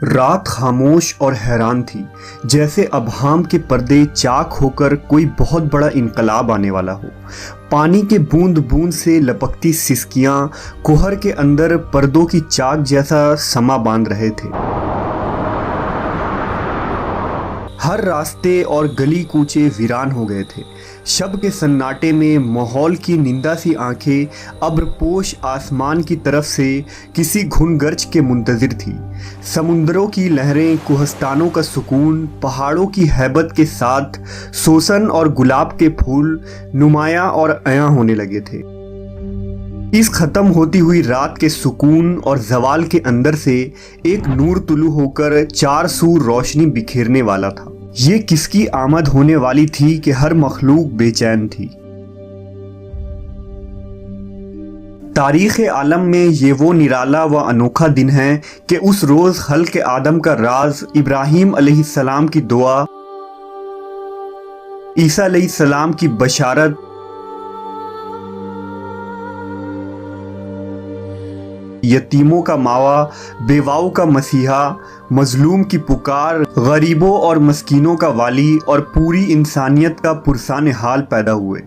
رات خاموش اور حیران تھی، جیسے ابہام کے پردے چاک ہو کر کوئی بہت بڑا انقلاب آنے والا ہو۔ پانی کے بوند بوند سے لپکتی سسکیاں کوہر کے اندر پردوں کی چاک جیسا سما باندھ رہے تھے۔ ہر راستے اور گلی کوچے ویران ہو گئے تھے۔ شب کے سناٹے میں ماحول کی نندا سی آنکھیں ابر پوش آسمان کی طرف سے کسی گھن گرج کے منتظر تھی۔ سمندروں کی لہریں، کوہستانوں کا سکون، پہاڑوں کی ہیبت کے ساتھ سوسن اور گلاب کے پھول نمایاں اور عیاں ہونے لگے تھے۔ اس ختم ہوتی ہوئی رات کے سکون اور زوال کے اندر سے ایک نور طلوع ہو کر چار سو روشنی بکھیرنے والا تھا۔ یہ کس کی آمد ہونے والی تھی کہ ہر مخلوق بے چین تھی۔ تاریخ عالم میں یہ وہ نرالا و انوکھا دن ہے کہ اس روز خلق آدم کا راز، ابراہیم علیہ السلام کی دعا، عیسیٰ علیہ السلام کی بشارت، یتیموں کا ماوا، بیواؤں کا مسیحا، مظلوم کی پکار، غریبوں اور مسکینوں کا والی اور پوری انسانیت کا پرسان حال پیدا ہوئے۔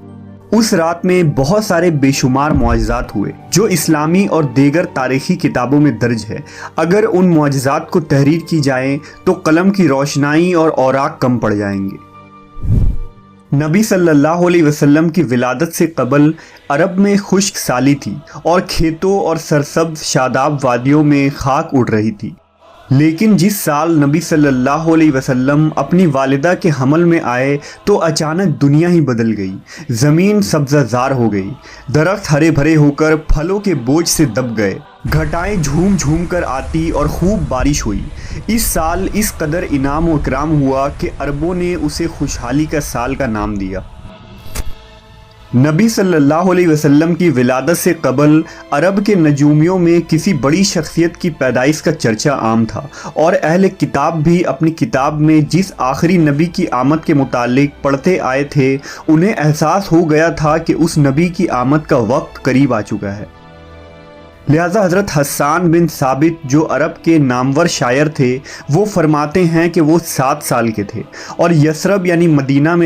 اس رات میں بہت سارے بے شمار معجزات ہوئے جو اسلامی اور دیگر تاریخی کتابوں میں درج ہے۔ اگر ان معجزات کو تحریر کی جائے تو قلم کی روشنائی اور اوراق کم پڑ جائیں گے۔ نبی صلی اللہ علیہ وسلم کی ولادت سے قبل عرب میں خشک سالی تھی اور کھیتوں اور سرسبز شاداب وادیوں میں خاک اڑ رہی تھی۔ لیکن جس سال نبی صلی اللہ علیہ وسلم اپنی والدہ کے حمل میں آئے تو اچانک دنیا ہی بدل گئی۔ زمین سبزہ زار ہو گئی، درخت ہرے بھرے ہو کر پھلوں کے بوجھ سے دب گئے، گھٹائیں جھوم جھوم کر آتی اور خوب بارش ہوئی۔ اس سال اس قدر انعام و اکرام ہوا کہ عربوں نے اسے خوشحالی کا سال کا نام دیا۔ نبی صلی اللہ علیہ وسلم کی ولادت سے قبل عرب کے نجومیوں میں کسی بڑی شخصیت کی پیدائش کا چرچا عام تھا، اور اہل کتاب بھی اپنی کتاب میں جس آخری نبی کی آمد کے متعلق پڑھتے آئے تھے، انہیں احساس ہو گیا تھا کہ اس نبی کی آمد کا وقت قریب آ چکا ہے۔ لہذا حضرت حسان بن ثابت جو عرب کے نامور شاعر تھے، وہ فرماتے ہیں کہ وہ 7 سال کے تھے اور یثرب یعنی مدینہ میں